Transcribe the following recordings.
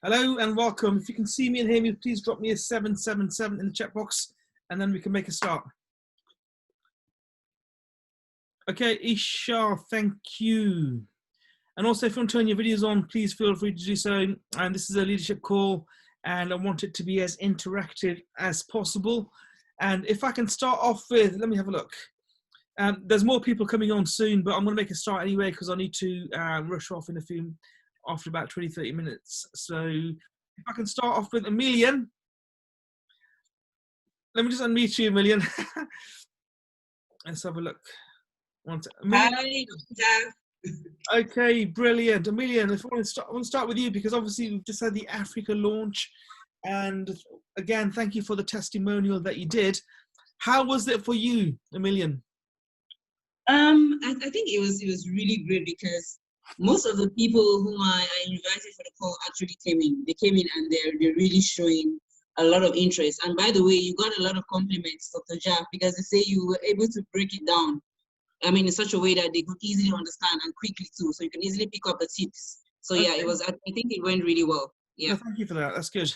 Hello and welcome. If you can see me and hear me, please drop me a 777 in the chat box and then we can make a start. Okay, Isha, thank you. And also, if you want to turn your videos on, please feel free to do so. And this is a leadership call and I want it to be as interactive as possible. And if I can start off with, let me have a look. There's more people coming on soon, but I'm going to make a start anyway because I need to rush off in a few, after about 20-30 minutes. So if I can start off with Emilian. Let me just unmute you, Emilian. Let's have a look. Hi, Dr Jav. Okay, brilliant. Emilian, if I want to start with you because obviously we've just had the Africa launch. And again, thank you for the testimonial that you did. How was it for you, Emilian? I think it was really great because most of the people whom I invited for the call actually came in. They came in and they're really showing a lot of interest. And by the way, you got a lot of compliments, Dr. Jav, because they say you were able to break it down. I mean, in such a way that they could easily understand and quickly too, so you can easily pick up the tips. So okay. Yeah, it was. I think it went really well. Yeah. No, thank you for that. That's good.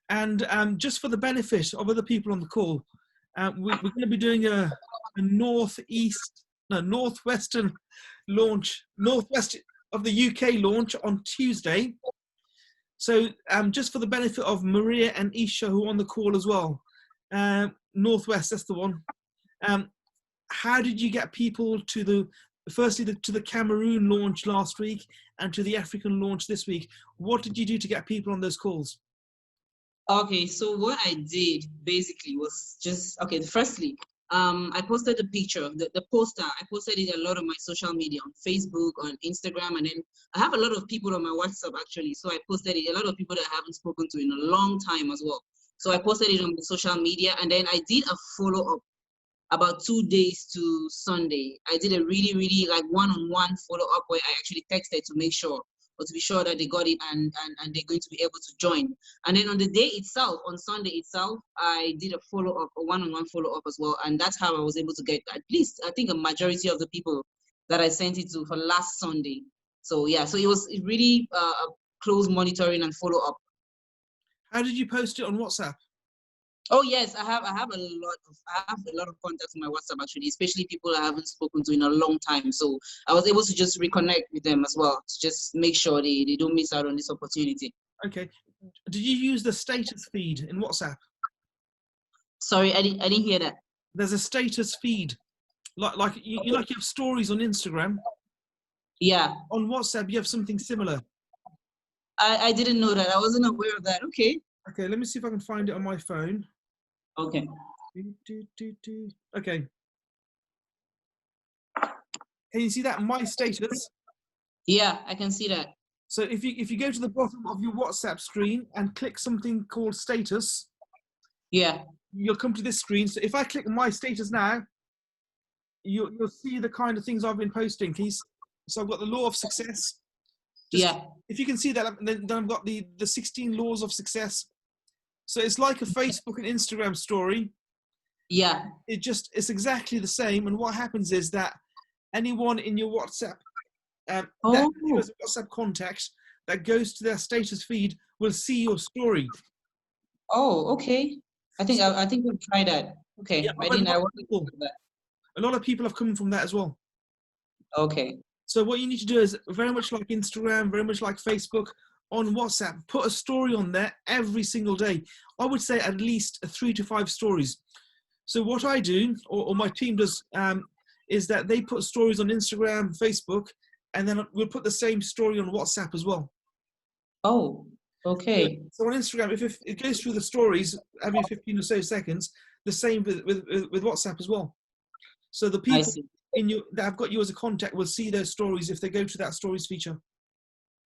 And just for the benefit of other people on the call, we're going to be doing a northwestern launch, northwest of the UK launch on Tuesday. So just for the benefit of Maria and Isha who are on the call as well, Northwest, that's the one. How did you get people to firstly to the Cameroon launch last week and to the African launch this week? What did you do to get people on those calls? Okay, so what I did basically was just, okay, firstly, I posted the picture, the poster. I posted it a lot on my social media, on Facebook, on Instagram, and then I have a lot of people on my WhatsApp actually. So I posted it, a lot of people that I haven't spoken to in a long time as well. So I posted it on my social media, and then I did a follow-up about 2 days to Sunday. I did a really like one-on-one follow-up where I actually texted to make sure, or to be sure that they got it and they're going to be able to join. And then on the day itself, on Sunday itself, I did a follow-up, a one-on-one follow-up as well. And that's how I was able to get at least, I think, a majority of the people that I sent it to for last Sunday. So yeah, so it was really a close monitoring and follow-up. How did you post it on WhatsApp? Oh yes, I have a lot of contacts on my WhatsApp actually, especially people I haven't spoken to in a long time. So I was able to just reconnect with them as well to just make sure they don't miss out on this opportunity. Okay. Did you use the status feed in WhatsApp? Sorry, I didn't hear that. There's a status feed, like you have stories on Instagram. Yeah. On WhatsApp, you have something similar. I didn't know that. I wasn't aware of that. Okay. Okay, let me see if I can find it on my phone. Okay. Okay. Can you see that? My status? Yeah, I can see that. So if you go to the bottom of your WhatsApp screen and click something called status, yeah, you'll come to this screen. So if I click my status now, you'll see the kind of things I've been posting. So I've got the law of success. Yeah. If you can see that, then I've got the 16 laws of success. So it's like a Facebook and Instagram story. Yeah. It's exactly the same. And what happens is that anyone in your WhatsApp, that is a WhatsApp contact that goes to their status feed will see your story. Oh, okay. I think we'll try that. Okay. Yeah, a lot of people have come from that as well. Okay. So what you need to do is very much like Instagram, very much like Facebook, on WhatsApp, put a story on there every single day. I would say at least 3 to 5 stories. So what I do, or my team does, is that they put stories on Instagram, Facebook, and then we'll put the same story on WhatsApp as well. Oh, okay. So on Instagram, if it goes through the stories every 15 or so seconds, the same with WhatsApp as well. So the people that have got you as a contact will see those stories if they go to that stories feature.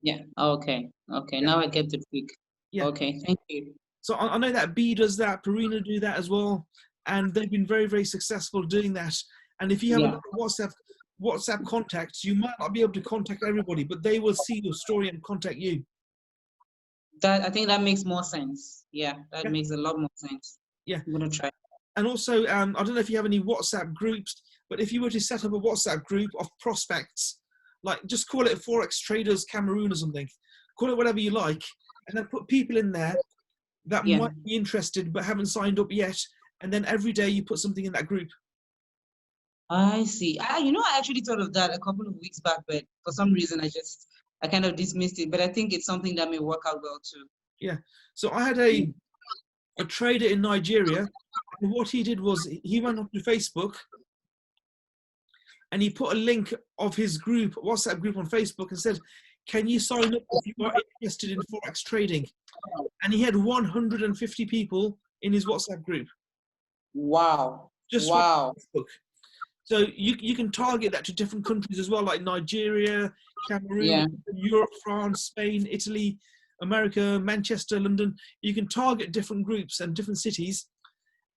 Yeah. Okay. Okay. Yeah. Now I get the trick. Yeah. Okay. Thank you. So I know that B does that, Perina do that as well, and they've been very, very successful doing that. And if you have a lot of WhatsApp contacts, you might not be able to contact everybody, but they will see your story and contact you. I think that makes more sense. Yeah, that makes a lot more sense. Yeah, I'm gonna try. And also, I don't know if you have any WhatsApp groups, but if you were to set up a WhatsApp group of prospects, like just call it Forex Traders Cameroon or something, call it whatever you like, and then put people in there that Yeah. might be interested but haven't signed up yet. And then every day you put something in that group. I see. I actually thought of that a couple of weeks back, but for some reason I kind of dismissed it. But I think it's something that may work out well too. Yeah. So I had a trader in Nigeria, and what he did was he went onto Facebook and he put a link of his group, WhatsApp group on Facebook, and said, "Can you sign up if you are interested in forex trading?" And he had 150 people in his WhatsApp group. Wow. Just from Wow. Facebook. So you can target that to different countries as well, like Nigeria, Cameroon, Yeah. Europe, France, Spain, Italy, America, Manchester, London. You can target different groups and different cities,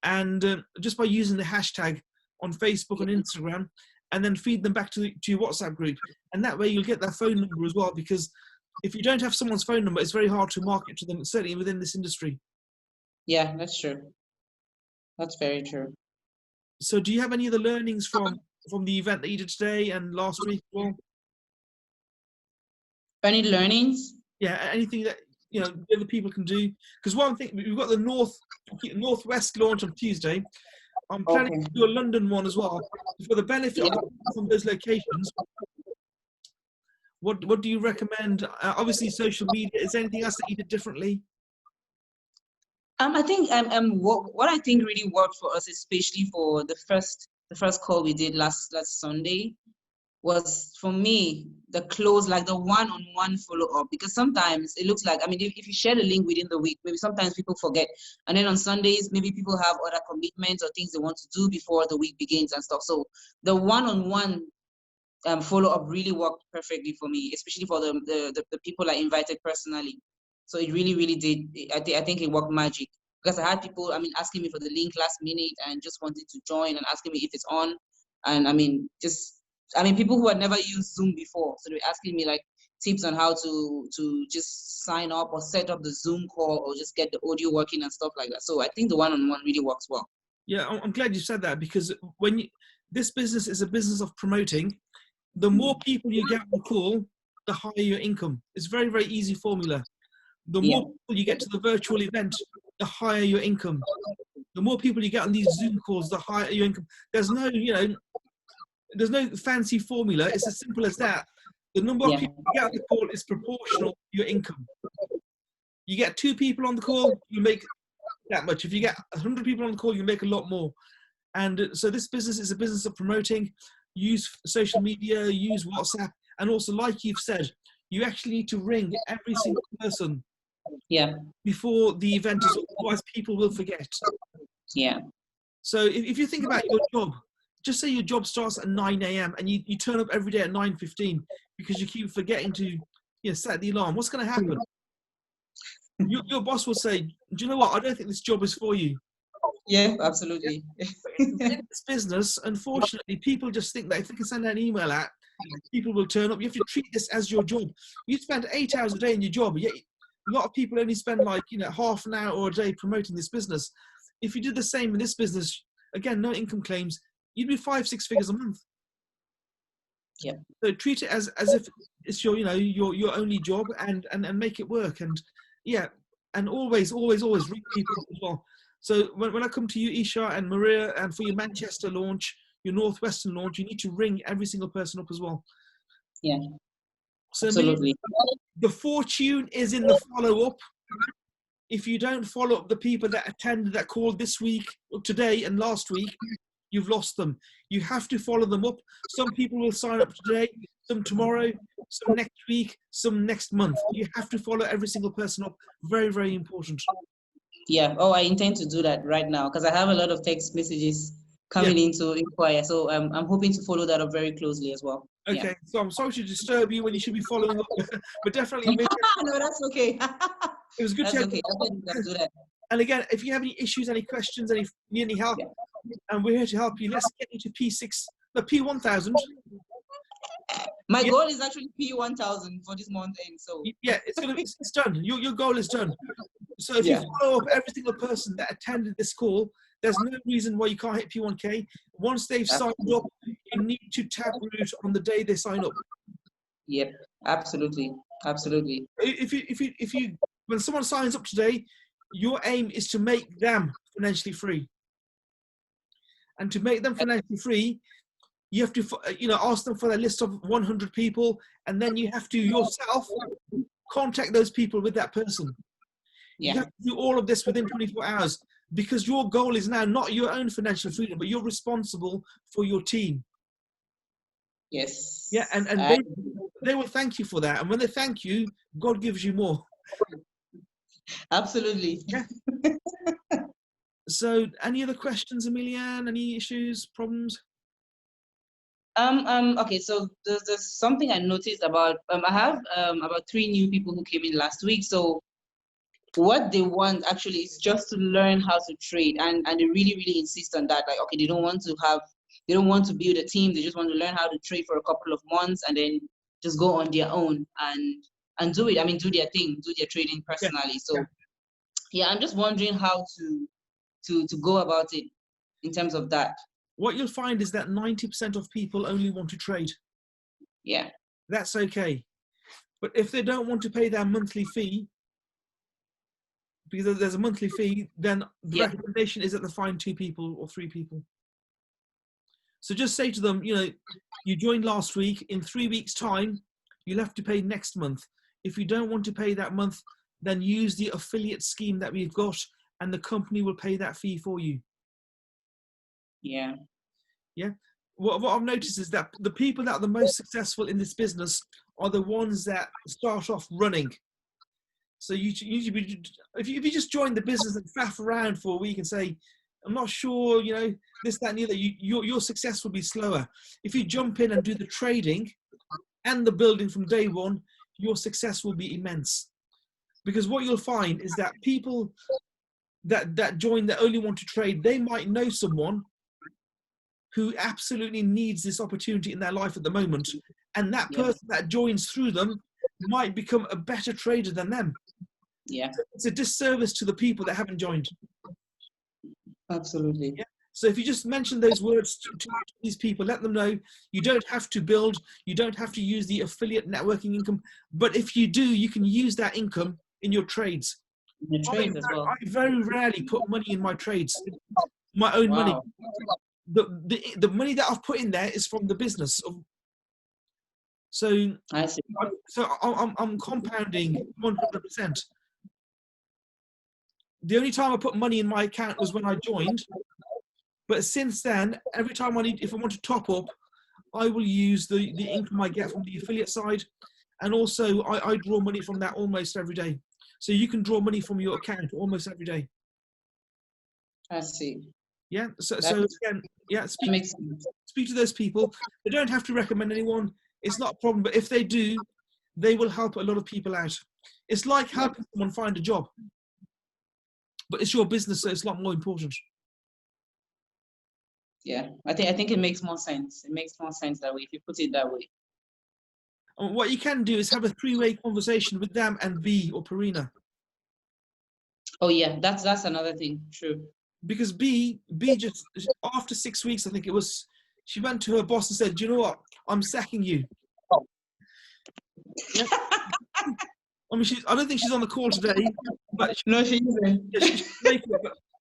and just by using the hashtag on Facebook and Instagram, and then feed them back to your WhatsApp group. And that way you'll get their phone number as well, because if you don't have someone's phone number, it's very hard to market to them, certainly within this industry. Yeah, that's true. That's very true. So do you have any other learnings from the event that you did today and last week as well? Any learnings? Yeah, anything that the other people can do. Because one thing, we've got the Northwest launch on Tuesday. I'm planning to do a London one as well. For the benefit of the people from those locations, what do you recommend? Obviously, social media. Is there anything else that you did differently? I think what I think really worked for us, especially for the first call we did last Sunday, was for me the close, like the one-on-one follow-up, because sometimes it looks like, I mean, if you share the link within the week, maybe sometimes people forget, and then on Sundays maybe people have other commitments or things they want to do before the week begins and stuff. So the one-on-one follow-up really worked perfectly for me, especially for the people I invited personally. So it really did. I think it worked magic, because I had people, I mean, asking me for the link last minute and just wanted to join and asking me if it's on. And people who had never used Zoom before, so they were asking me like tips on how to just sign up or set up the Zoom call or just get the audio working and stuff like that. So I think the one-on-one really works well. Yeah, I'm glad you said that, because this business is a business of promoting. The more people you get on the call, the higher your income. It's very, very easy formula. The more people you get to the virtual event, the higher your income. The more people you get on these Zoom calls, the higher your income. There's no fancy formula. It's as simple as that. The number of people you get on the call is proportional to your income. You get 2 people on the call, you make that much. If you get 100 people on the call, you make a lot more. And so this business is a business of promoting. Use social media, use WhatsApp, and also, like you've said, you actually need to ring every single person before the event is, otherwise people will forget. So if you think about your job, just say your job starts at 9 a.m. and you turn up every day at 9:15 because you keep forgetting to set the alarm. What's going to happen? Your boss will say, "Do you know what? I don't think this job is for you." Yeah, absolutely. In this business, unfortunately, people just think that if they can send an email out, people will turn up. You have to treat this as your job. You spend 8 hours a day in your job, yet a lot of people only spend half an hour or a day promoting this business. If you did the same in this business, again, no income claims, you'd be 5-6 figures a month. Yeah. So treat it as if it's your only job, and make it work. And always ring people as well. So when I come to you, Isha and Maria, and for your Manchester launch, your Northwestern launch, you need to ring every single person up as well. Yeah, so absolutely. The fortune is in the follow-up. If you don't follow up the people that attended that call this week, today and last week, you've lost them. You have to follow them up. Some people will sign up today, some tomorrow, some next week, some next month. You have to follow every single person up. Very, very important. Yeah. Oh, I intend to do that right now, because I have a lot of text messages coming in to inquire. So I'm hoping to follow that up very closely as well. Okay. So I'm sorry to disturb you when you should be following up, but definitely. No, that's okay. It was good to have okay. I'll do that. And again, if you have any issues, any questions, need any help, and we're here to help you. Let's get you to P1000. My goal is actually P1000 for this month end. So it's done. Your goal is done. So if you follow up every single person that attended this call, there's no reason why you can't hit P1K. Once they've signed up, you need to tap root on the day they sign up. Yep, absolutely. If you when someone signs up today, your aim is to make them financially free. And to make them financially free, you have to, ask them for their list of 100 people, and then you have to yourself contact those people with that person. You have to do all of this within 24 hours because your goal is now not your own financial freedom, but you're responsible for your team. Yes. Yeah, and they will thank you for that. And when they thank you, God gives you more. Absolutely. Yeah. So, any other questions, Emilian? Any issues, problems? Okay, so there's something I noticed about I have about 3 new people who came in last week. So what they want actually is just to learn how to trade, and they really, really insist on that. Like, okay, they don't want to build a team, they just want to learn how to trade for a couple of months and then just go on their own and do it. I mean, do their thing, do their trading personally. So yeah, I'm just wondering how to go about it in terms of that. What you'll find is that 90% of people only want to trade. Yeah. That's okay. But if they don't want to pay their monthly fee, because there's a monthly fee, then the recommendation is that they find 2 people or 3 people. So just say to them, you joined last week, in 3 weeks' time, you'll have to pay next month. If you don't want to pay that month, then use the affiliate scheme that we've got, and the company will pay that fee for you. Yeah. Yeah. What I've noticed is that the people that are the most successful in this business are the ones that start off running. So if you just join the business and faff around for a week and say, I'm not sure, this, that, and the other, your success will be slower. If you jump in and do the trading and the building from day one, your success will be immense. Because what you'll find is that people that join that only want to trade, they might know someone who absolutely needs this opportunity in their life at the moment. And that person that joins through them might become a better trader than them. Yeah. It's a disservice to the people that haven't joined. Absolutely. Yeah. So if you just mention those words to these people, let them know you don't have to build, you don't have to use the affiliate networking income, but if you do, you can use that income in your trades. The trades as well. I very rarely put money in my trades, my own money. The money that I've put in there is from the business. So I see. So I'm compounding 100%. The only time I put money in my account was when I joined. But since then, every time if I want to top up, I will use the income I get from the affiliate side. And also I draw money from that almost every day. So you can draw money from your account almost every day. I see. Yeah. So again, speak to those people. They don't have to recommend anyone. It's not a problem. But if they do, they will help a lot of people out. It's like helping someone find a job. But it's your business, so it's a lot more important. Yeah, I think it makes more sense. It makes more sense that way if you put it that way. And what you can do is have a 3-way conversation with them and B or Perina. Oh yeah, that's another thing. True. Because B just after 6 weeks, I think it was, she went to her boss and said, "Do you know what? I'm sacking you." Yeah. I mean, I don't think she's on the call today, but no, she isn't.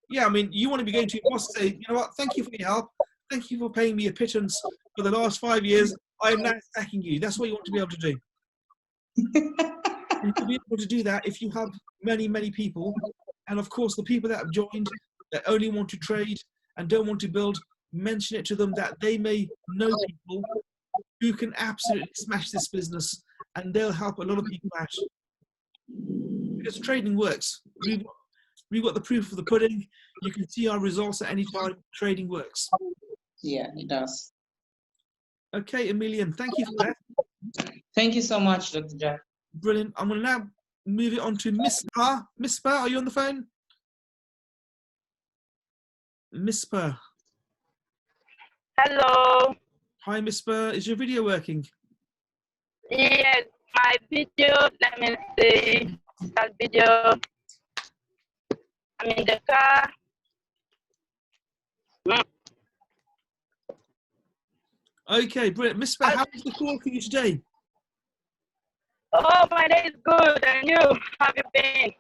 Yeah, I mean, you want to be going to your boss and say, "You know what? Thank you for your help. Thank you for paying me a pittance for the last 5 years. I am now sacking you." That's what you want to be able to do. And you'll be able to do that if you have many, many people. And of course, the people that have joined that only want to trade and don't want to build, mention it to them that they may know people who can absolutely smash this business, and they'll help a lot of people out. Because trading works. We've got the proof of the pudding. You can see our results at any time. Trading works. Yeah, it does. Okay, Emilian, thank you for that. Thank you so much, Dr. Jav. Brilliant. I'm going to now move it on to Miss Spar. Miss Spar, are you on the phone? Miss Spar. Hello. Hi, Miss Spar. Is your video working? Yes, my video, let me see that video. I'm in the car. Okay, brilliant. Miss Spar, how was the call for you today? Oh, my day is good. And you? How have you been?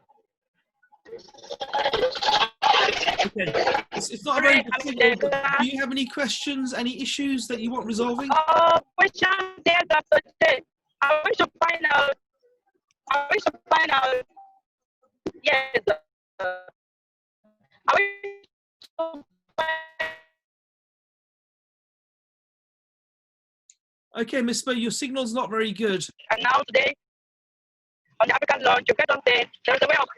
Okay. It's not a very good signal, but do you have any questions, any issues that you want resolving? Question there, Dr. Jav. I wish to find out. Yes. I wish to find Okay, Miss Bo, your signal's not very good. and now today on the African launch, you get something. There's a way of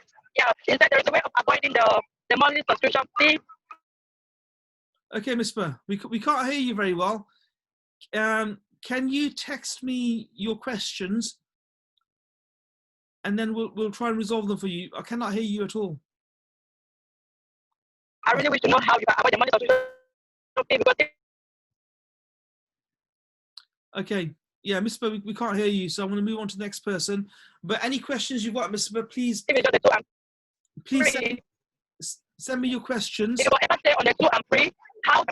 instead there's a way of avoiding the monthly subscription fee. Okay, Miss Bo, we can't hear you very well. Can you text me your questions, and then we'll try and resolve them for you. I cannot hear you at all. I really wish to know how you can avoid the monthly subscription fee because Okay, yeah, Miss Bo, we can't hear you, so I'm going to move on to the next person. But any questions you've got, Miss Bo, please if it's just the 2 and please 3, send me your questions. if you ever stay on the 2 and 3, how?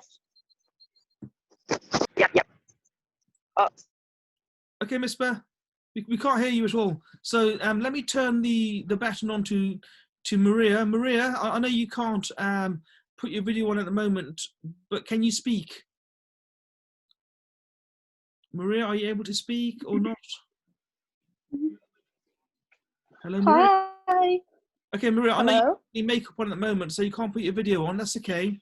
Yeah. Okay, Miss Bo, we can't hear you at all. So let me turn the baton on to Maria. Maria, I know you can't put your video on at the moment, but can you speak? Maria, are you able to speak or not? Hello, Maria. Hi. Okay, Maria, I know Hello. you have makeup on at the moment, so you can't put your video on. That's okay.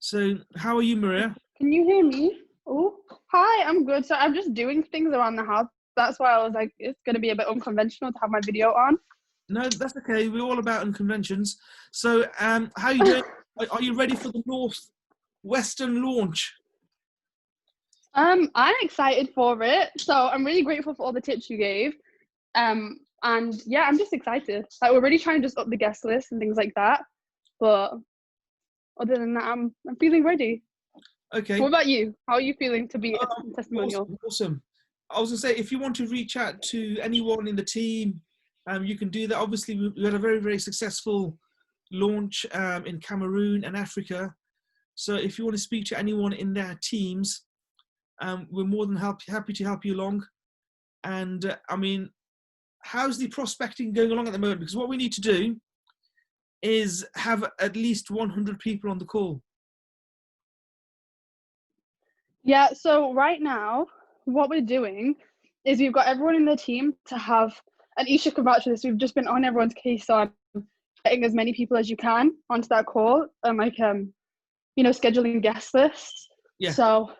So, how are you, Maria? Can you hear me? Oh, hi. I'm good. So I'm just doing things around the house. That's why I was like, it's going to be a bit unconventional to have my video on. No, that's okay. We're all about unconventions. So, how are you doing? Are you ready for the Northwestern launch? I'm excited for it. So I'm really grateful for all the tips you gave. And yeah, I'm just excited. Like we're really trying to just up the guest list and things like that. But other than that, I'm feeling ready. Okay. What about you? How are you feeling to be a testimonial? Awesome. I was going to say, if you want to reach out to anyone in the team, you can do that. Obviously, we had a very, very successful launch in Cameroon and Africa. So if you want to speak to anyone in their teams, we're more than happy to help you along. And I mean, how's the prospecting going along at the moment? Because what we need to do is have at least 100 people on the call. Yeah, so right now, what we're doing is we've got everyone in the team to have, and Isha can vouch for this, we've just been on everyone's case on getting as many people as you can onto that call, and scheduling guest lists. Yeah. So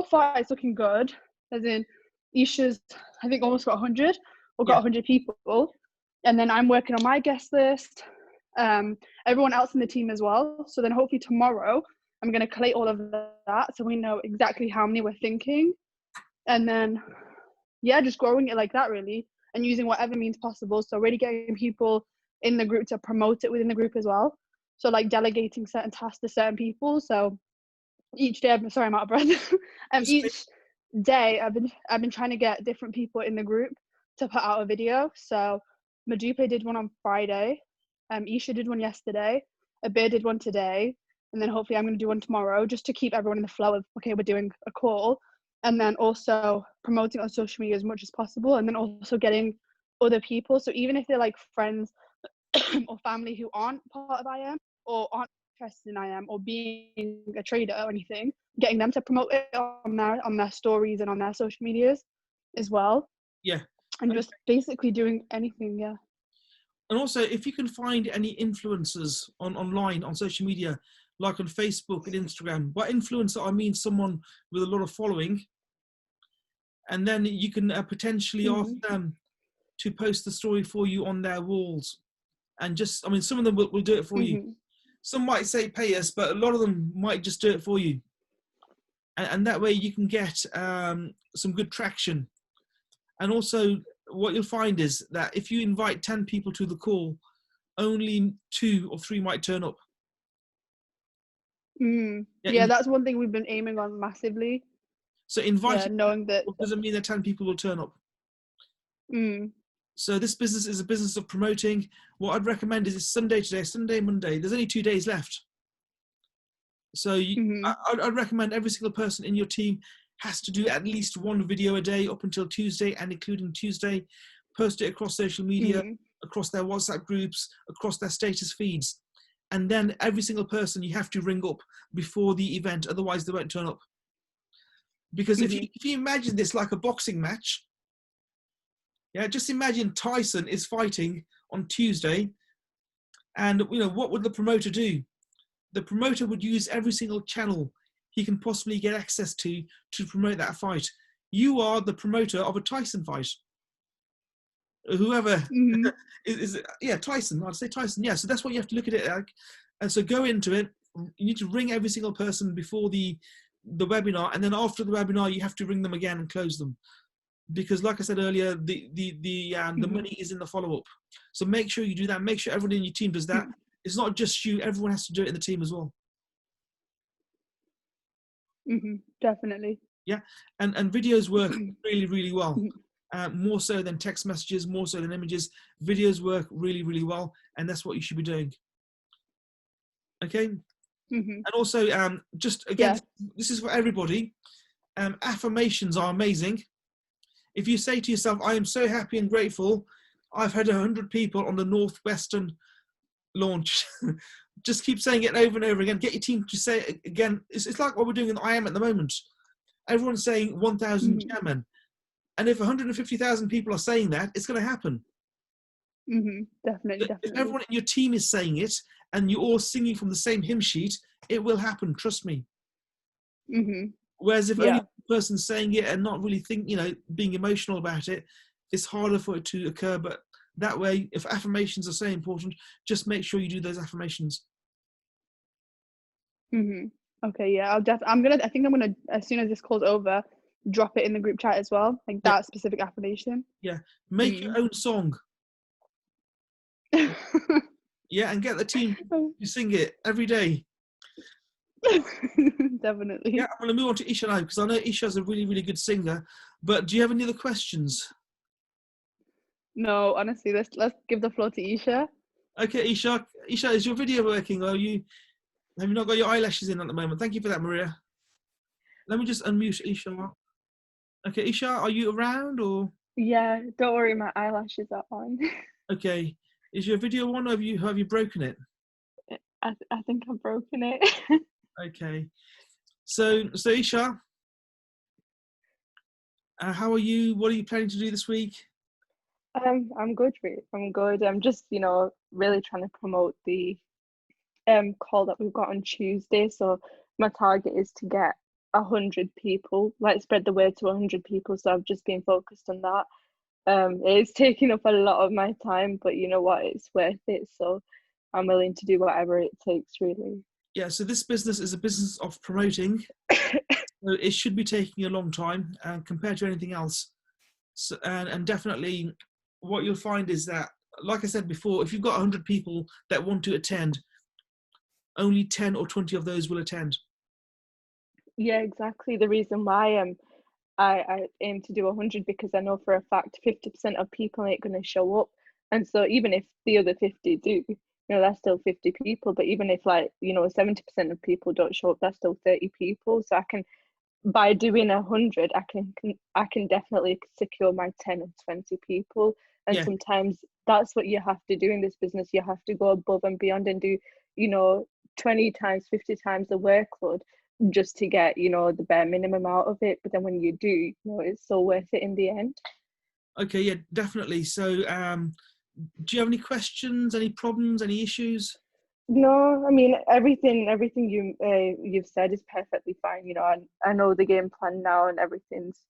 far it's looking good, as in Isha's, I think, almost got 100, or got 100 people, and then I'm working on my guest list, everyone else in the team as well. So then hopefully tomorrow, I'm going to collate all of that so we know exactly how many we're thinking. And then, just growing it like that, really, and using whatever means possible. So really getting people in the group to promote it within the group as well. So like delegating certain tasks to certain people. So each day, I'm out of breath. Each day, I've been trying to get different people in the group to put out a video. So Madupe did one on Friday. Isha did one yesterday. Abir did one today. And then hopefully I'm going to do one tomorrow, just to keep everyone in the flow of, okay, we're doing a call. And then also promoting on social media as much as possible. And then also getting other people. So even if they're like friends or family who aren't part of IM or aren't interested in IM or being a trader or anything, getting them to promote it on their stories and on their social medias as well. Yeah. And just basically doing anything, yeah. And also, if you can find any influencers online, on social media, like on Facebook and Instagram. By influencer, I mean someone with a lot of following. And then you can potentially ask them to post the story for you on their walls. And just, I mean, some of them will do it for you. Some might say pay us, but a lot of them might just do it for you. And that way you can get some good traction. And also, what you'll find is that if you invite 10 people to the call, only 2 or 3 might turn up. Yeah, that's one thing we've been aiming on massively. So inviting knowing that doesn't mean that 10 people will turn up. So this business is a business of promoting. What I'd recommend is it's Sunday today, Sunday, Monday. There's only 2 days left. So I'd recommend every single person in your team has to do at least one video a day up until Tuesday, and including Tuesday, post it across social media, across their WhatsApp groups, across their status feeds. And then every single person you have to ring up before the event, otherwise they won't turn up. Because if you imagine this like a boxing match, yeah, just imagine Tyson is fighting on Tuesday, and what would the promoter do? The promoter would use every single channel he can possibly get access to promote that fight. You are the promoter of a Tyson fight. Whoever Tyson, I'd say Tyson. Yeah, so that's what you have to look at it like. And so go into it. You need to ring every single person before the webinar, and then after the webinar, you have to ring them again and close them. Because, like I said earlier, the money is in the follow-up. So make sure you do that. Make sure everyone in your team does that. It's not just you. Everyone has to do it in the team as well. Definitely. Yeah, and videos work really, really well. More so than text messages, more so than images. Videos work really, really well, and that's what you should be doing. Okay. And also, just again, this is for everybody. Affirmations are amazing. If you say to yourself, I am so happy and grateful, I've had 100 people on the Northwestern launch. Just keep saying it over and over again. Get your team to say it again. It's like what we're doing in I Am at the moment. Everyone's saying 1,000 chairmen. And if 150,000 people are saying that, it's going to happen. Definitely. If everyone in your team is saying it, and you're all singing from the same hymn sheet, it will happen, trust me. Whereas if only one person's saying it and not really being emotional about it, it's harder for it to occur. But that way, if affirmations are so important, just make sure you do those affirmations. Okay, yeah, I think I'm gonna, as soon as this call's over, drop it in the group chat as well, like that specific affirmation. Yeah, make your own song. Yeah, and get the team to sing it every day. Definitely. Yeah, I'm going to move on to Isha now, because I know Isha's a really, really good singer. But do you have any other questions? No, honestly, let's give the floor to Isha. Okay, Isha, is your video working? Or have you not got your eyelashes in at the moment? Thank you for that, Maria. Let me just unmute Isha. Okay, Isha, are you around or? Yeah, don't worry, my eyelashes are on. Okay, is your video on, or have you broken it? I think I've broken it. Okay, so Isha, how are you? What are you planning to do this week? I'm good, I'm good. I'm just, really trying to promote the call that we've got on Tuesday. So my target is to get 100 people, like spread the word to 100 people. So I've just been focused on that. It's taking up a lot of my time, but you know what, it's worth it. So I'm willing to do whatever it takes, really. Yeah, so this business is a business of promoting. So it should be taking a long time compared to anything else. So, and definitely what you'll find is that, like I said before, if you've got 100 people that want to attend, only 10 or 20 of those will attend. Yeah, exactly. The reason why I aim to do 100, because I know for a fact 50% of people ain't going to show up. And so even if the other 50 do, that's still 50 people. But even if 70% of people don't show up, that's still 30 people. So I can, by doing 100, I can definitely secure my 10 or 20 people. And sometimes that's what you have to do in this business. You have to go above and beyond and do 20 times, 50 times the workload just to get the bare minimum out of it. But then when you do, it's so worth it in the end. Okay, yeah, definitely. So do you have any questions, any problems, any issues? No, I mean, everything you've said is perfectly fine. I know the game plan now, and everything's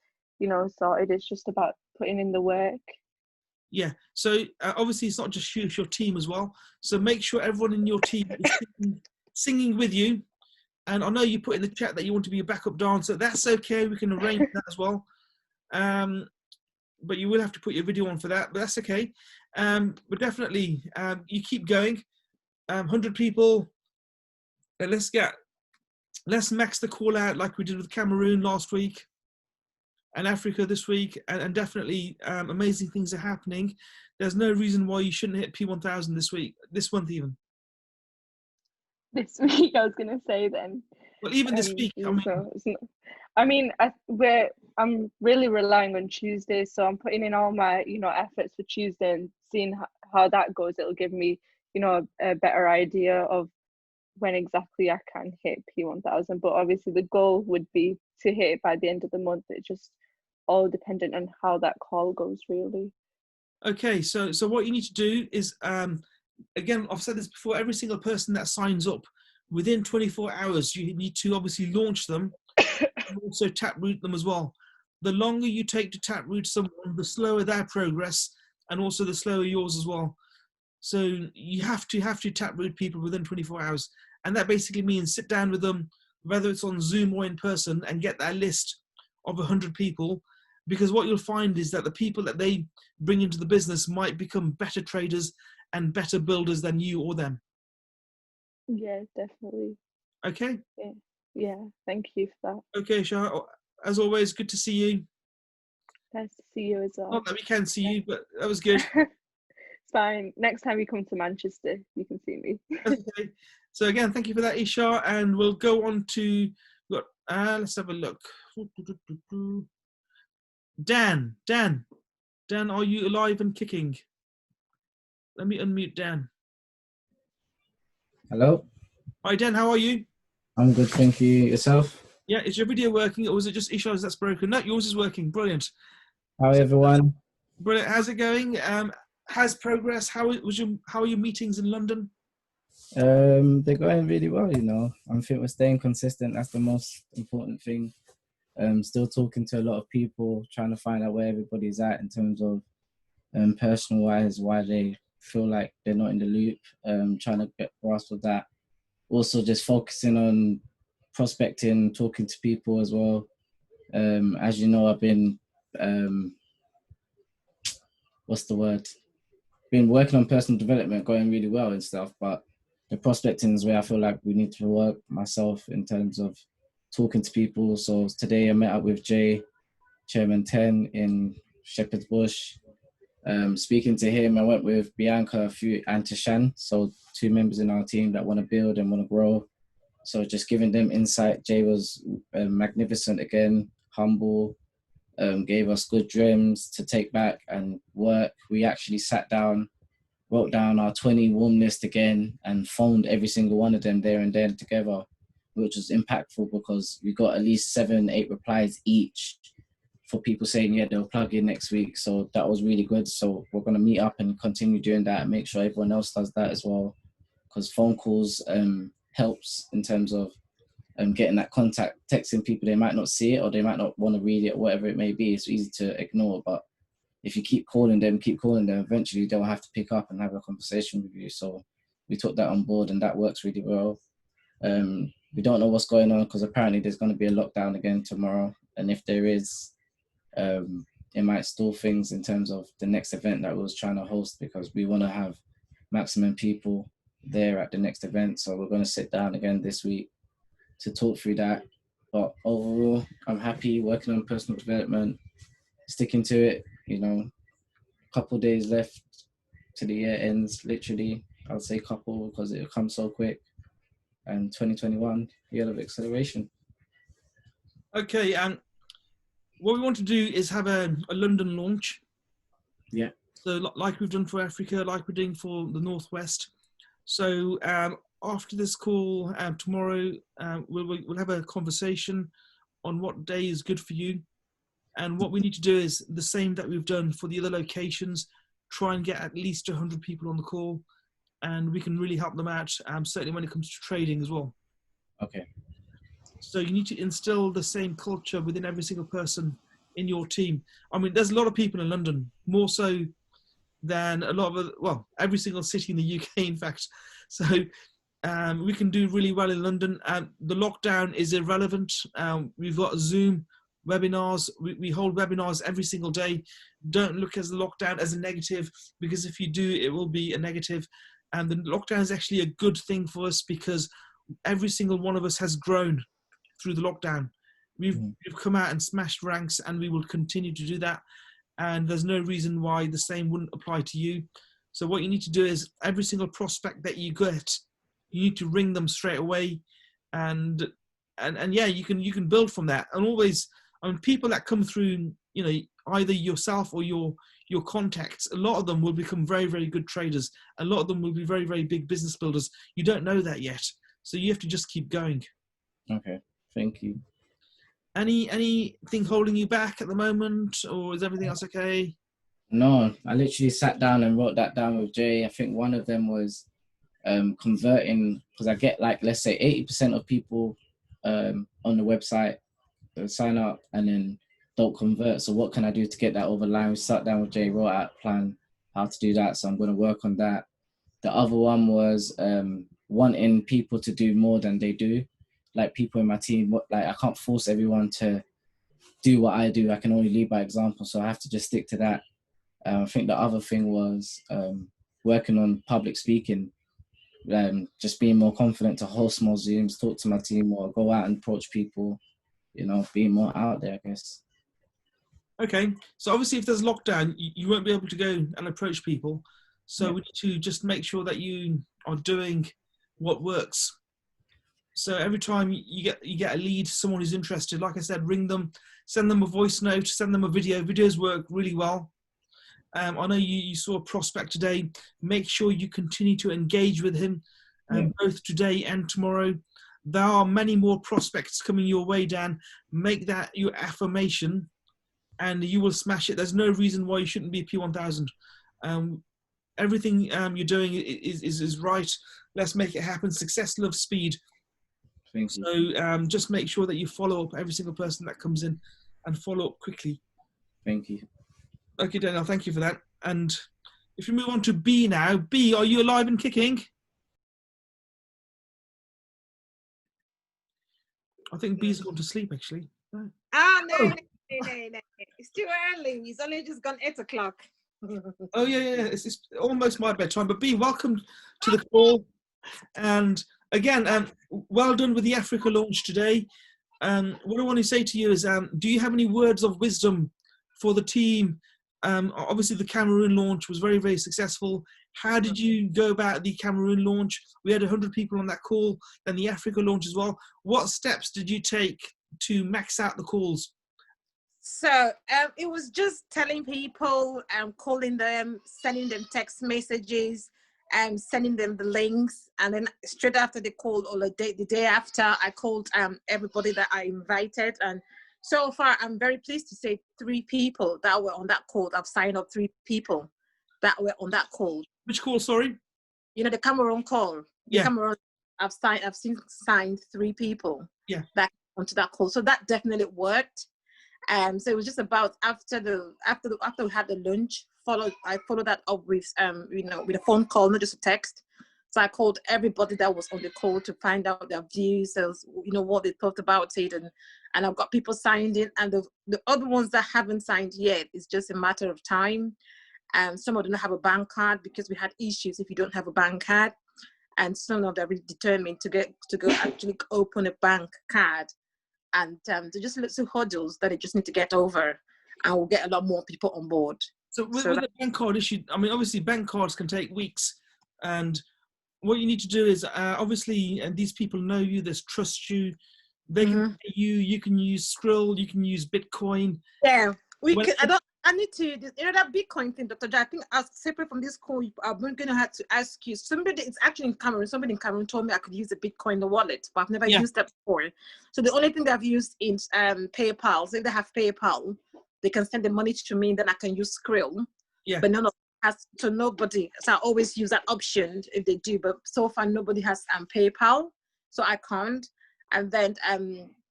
sorted. It's just about putting in the work. Yeah, so obviously it's not just you, it's your team as well. So make sure everyone in your team is singing with you. And I know you put in the chat that you want to be a backup dancer. That's okay, we can arrange that as well. But you will have to put your video on for that, but that's okay. But definitely, you keep going. 100 people. Let's max the call out like we did with Cameroon last week and Africa this week. And definitely, amazing things are happening. There's no reason why you shouldn't hit P1000 this month even. This week, I was going to say then. Well, even this week, I mean, So it's not, I mean, I'm really relying on Tuesday, so I'm putting in all my, efforts for Tuesday and seeing how that goes. It'll give me, a better idea of when exactly I can hit P1000. But obviously, the goal would be to hit it by the end of the month. It's just all dependent on how that call goes, really. okay. So what you need to do is, again, I've said this before. Every single person that signs up within 24 hours, you need to obviously launch them and also taproot them as well. The longer you take to taproot someone, the slower their progress, and also the slower yours as well. So you have to taproot people within 24 hours, and that basically means sit down with them, whether it's on Zoom or in person, and get that list of 100 people. Because what you'll find is that the people that they bring into the business might become better traders and better builders than you or them. Yeah, definitely. Okay. Yeah. Thank you for that. Okay, Shah. As always, good to see you. Nice to see you as well. Not that we can see you, but that was good. It's fine. Next time you come to Manchester, you can see me. Okay. So again, thank you for that, Isha, and we'll go on to let's have a look. Dan, are you alive and kicking? Let me unmute Dan. Hello. Hi, Dan. How are you? I'm good, thank you. Yourself? Yeah. Is your video working, or was it just Isha's that's broken? No, yours is working. Brilliant. How everyone? Brilliant. How's it going? How's progress? How are your meetings in London? They're going really well, I think we're staying consistent. That's the most important thing. Still talking to a lot of people, trying to find out where everybody's at in terms of personal wise, why they feel like they're not in the loop, trying to get grasp of that. Also just focusing on prospecting, talking to people as well. As you know, I've been been working on personal development, going really well and stuff, but the prospecting is where I feel like we need to work myself in terms of talking to people. So today I met up with Jay, Chairman 10 in Shepherd's Bush. Speaking to him, I went with Bianca and Tashan, so 2 members in our team that want to build and want to grow. So just giving them insight. Jay was magnificent again, humble, gave us good dreams to take back and work. We actually sat down, wrote down our 20 warm list again and phoned every single one of them there and then together, which was impactful because we got at least 7-8 replies each for people saying, yeah, they'll plug in next week. So that was really good. So we're going to meet up and continue doing that and make sure everyone else does that as well, because phone calls helps in terms of getting that contact. Texting people, they might not see it or they might not want to read it, whatever it may be. It's easy to ignore, but if you keep calling them, eventually they'll have to pick up and have a conversation with you. So we took that on board and that works really well. We don't know what's going on because apparently there's going to be a lockdown again tomorrow. And if there is, it might stall things in terms of the next event that we was trying to host, because we want to have maximum people there at the next event. So we're going to sit down again this week to talk through that. But overall, I'm happy working on personal development, sticking to it. Couple days left to the year ends, literally. I would say couple because it comes so quick. And 2021, year of acceleration. Okay, and what we want to do is have a London launch. Yeah. So like we've done for Africa, like we're doing for the Northwest. So after this call tomorrow, we'll have a conversation on what day is good for you. And what we need to do is the same that we've done for the other locations, try and get at least 100 people on the call, and we can really help them out, certainly when it comes to trading as well. Okay. So you need to instill the same culture within every single person in your team. I mean, there's a lot of people in London, more so than a lot of, every single city in the UK, in fact. So we can do really well in London. The lockdown is irrelevant. We've got Zoom webinars. We hold webinars every single day. Don't look at the lockdown as a negative, because if you do, it will be a negative. And the lockdown is actually a good thing for us because every single one of us has grown through the lockdown. We've come out and smashed ranks, and we will continue to do that. And there's no reason why the same wouldn't apply to you. So what you need to do is every single prospect that you get, you need to ring them straight away and and yeah, you can build from that. And always, I mean, people that come through, you know, either yourself or your contacts, a lot of them will become very, very good traders. A lot of them will be very, very big business builders. You don't know that yet, so you have to just keep going. Okay, thank you. Anything holding you back at the moment, or is everything else okay? No, I literally sat down and wrote that down with Jay. I think one of them was converting, because I get like, let's say 80% of people on the website sign up and then don't convert. So what can I do to get that over the line? We sat down with Jay, wrote out a plan how to do that. So I'm going to work on that. The other one was wanting people to do more than they do. Like people in my team, like I can't force everyone to do what I do. I can only lead by example. So I have to just stick to that. I think the other thing was working on public speaking, just being more confident to host more Zooms, talk to my team, or go out and approach people, you know, being more out there, I guess. Okay, so obviously if there's lockdown, you won't be able to go and approach people. So Yeah. we need to just make sure that you are doing what works. So every time you get a lead, someone who's interested, like I said, ring them, send them a voice note, send them a video. Videos work really well. I know you saw a prospect today. Make sure you continue to engage with him, both today and tomorrow. There are many more prospects coming your way, Dan. Make that your affirmation, and you will smash it. There's no reason why you shouldn't be P1000. Everything you're doing is right. Let's make it happen. Success loves speed. Thank you. So just make sure that you follow up every single person that comes in, and follow up quickly. Thank you. Okay, Daniel, thank you for that. And if you move on to B now, B, are you alive and kicking? I think B's gone to sleep, actually. No. Oh. No. It's too early. It's only just gone 8 o'clock. Oh, yeah. It's almost my bedtime. But B, welcome to the call. And again, well done with the Africa launch today. What I want to say to you is, do you have any words of wisdom for the team? Obviously, the Cameroon launch was very, very successful. How did you go about the Cameroon launch? We had 100 people on that call, and the Africa launch as well. What steps did you take to max out the calls? So it was just telling people, calling them, sending them text messages, and sending them the links. And then straight after the call, or the day after, I called everybody that I invited. And so far, I'm very pleased to say 3 people that were on that call. I've signed up 3 people that were on that call. Which call, sorry? You know, the Cameroon call. Yeah. Cameroon, I've signed 3 people. Yeah. That onto that call. So that definitely worked. So it was just about after we had the lunch, I followed that up with with a phone call, not just a text. So I called everybody that was on the call to find out their views, what they thought about it, and I've got people signed in, and the other ones that haven't signed yet, it's just a matter of time. Some of them have a bank card, because we had issues if you don't have a bank card, and some of them are really determined to go actually open a bank card, and they're just little hurdles that they just need to get over, and we'll get a lot more people on board. So with the bank card issue, I mean, obviously bank cards can take weeks, and what you need to do is, obviously, and these people know you, they trust you, they can pay you, you can use Skrill, you can use Bitcoin. Yeah, I need to, that Bitcoin thing, Dr. Jav, I think separate from this call, I'm going to have to ask you, somebody in Cameroon told me I could use a Bitcoin wallet, but I've never used that before. So the only thing I've used is PayPal. So if they have PayPal, they can send the money to me, then I can use Skrill. Yeah. But nobody, so I always use that option if they do, but so far nobody has PayPal, so I can't. And then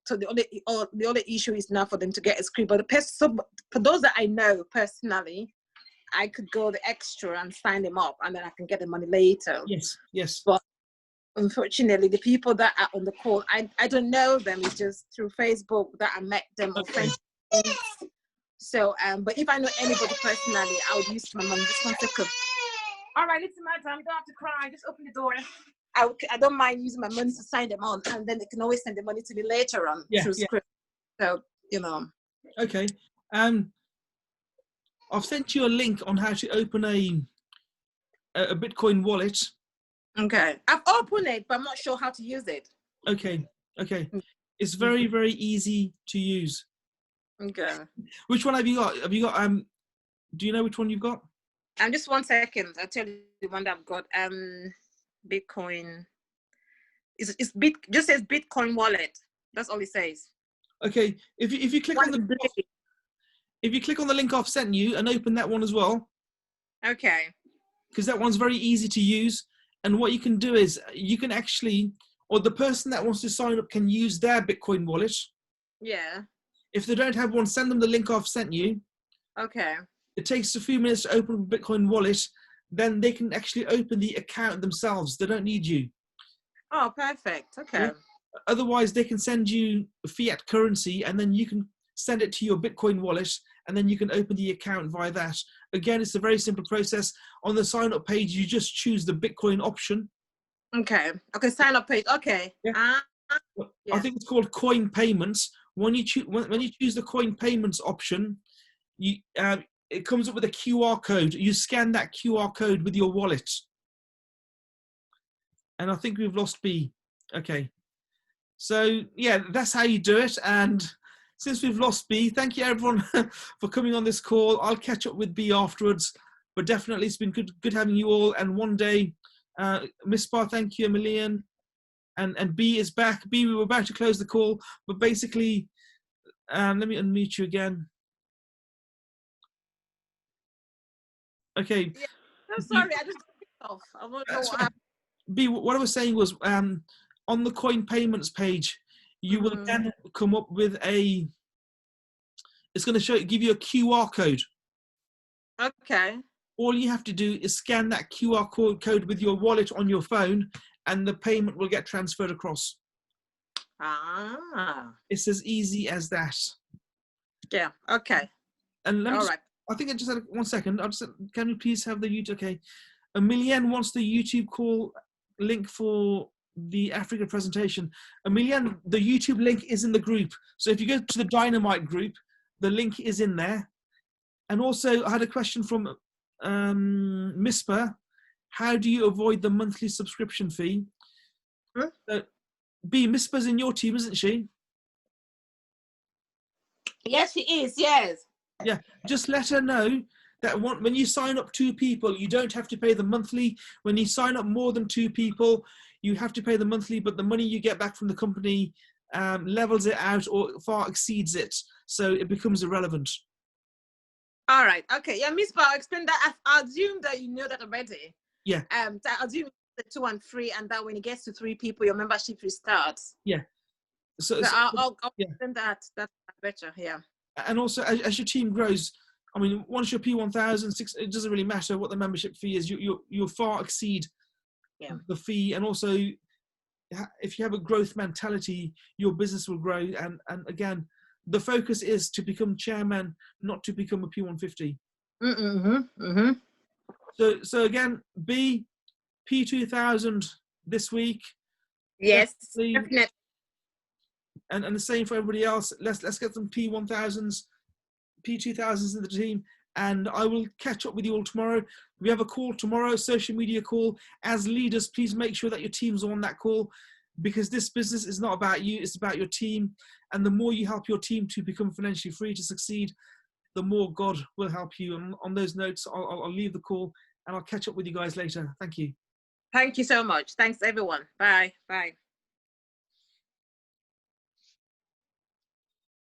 so the only issue is now for them to get a Skrill. But for those that I know personally, I could go the extra and sign them up, and then I can get the money later. Yes. But unfortunately, the people that are on the call, I don't know them. It's just through Facebook that I met them or friends. So, but if I know anybody personally, I would use my money. Just 1 second. All right, it's my time. You don't have to cry. Just open the door. I don't mind using my money to sign them on, and then they can always send the money to me later on through Skrill. So, Okay. I've sent you a link on how to open a Bitcoin wallet. Okay. I've opened it, but I'm not sure how to use it. Okay. It's very, very easy to use. Okay. Which one have you got? Do you know which one you've got? Just 1 second. I'll tell you the one that I've got. Bitcoin. Just says Bitcoin wallet. That's all it says. Okay. If you click on the link I've sent you and open that one as well. Okay. Because that one's very easy to use. And what you can do is you can actually, or the person that wants to sign up can use their Bitcoin wallet. Yeah. If they don't have one, send them the link I've sent you. Okay. It takes a few minutes to open a Bitcoin wallet. Then they can actually open the account themselves. They don't need you. Oh, perfect. Okay. Yeah. Otherwise, they can send you fiat currency and then you can send it to your Bitcoin wallet and then you can open the account via that. Again, it's a very simple process. On the sign up page, you just choose the Bitcoin option. Okay. Okay. Sign up page. Okay. Yeah. Yeah. I think it's called coin payments. When you choose the coin payments option, it comes up with a QR code. You scan that QR code with your wallet. And I think we've lost B. Okay. So yeah, that's how you do it. And since we've lost B, thank you everyone for coming on this call. I'll catch up with B afterwards. But definitely it's been good having you all. And one day, Miss Bar, thank you a million. And B is back. B, we were about to close the call, but basically, let me unmute you again. Okay. Yeah. I'm sorry, I just got off. I don't know what happened. B, what I was saying was, on the coin payments page, you will then come up with it's going to give you a QR code. Okay. All you have to do is scan that QR code with your wallet on your phone, and the payment will get transferred across. Ah. It's as easy as that. Yeah. Okay. And let me right. I think I just had 1 second. Can we please have the YouTube? Okay. Emilienne wants the YouTube call link for the Africa presentation. Emilienne, the YouTube link is in the group. So if you go to the Dynamite group, the link is in there. And also, I had a question from Mispa. How do you avoid the monthly subscription fee? B, Mispa's in your team, isn't she? Yes, she is. Yes. Yeah, just let her know that when you sign up 2 people, you don't have to pay the monthly. When you sign up more than 2 people, you have to pay the monthly, but the money you get back from the company levels it out or far exceeds it. So it becomes irrelevant. All right. Okay. Yeah, Miss Bao, explain that. I assume that you know that already. Yeah. I assume the 2 and 3, and that when it gets to 3 people, your membership restarts. Yeah. So I'll explain that. That's better. Yeah. And also, as your team grows, I mean, once you're P1000, it doesn't really matter what the membership fee is. You'll far exceed the fee, and also, if you have a growth mentality, your business will grow. And again, the focus is to become chairman, not to become a P150. So again, B, P2000 this week. Yes, definitely. And the same for everybody else. Let's get some P1000s, P2000s in the team, and I will catch up with you all tomorrow. We have a call tomorrow, social media call. As leaders, please make sure that your teams are on that call, because this business is not about you, it's about your team. And the more you help your team to become financially free, to succeed, the more God will help you. And on those notes, I'll leave the call and I'll catch up with you guys later. Thank you. Thank you so much. Thanks, everyone. Bye. Bye.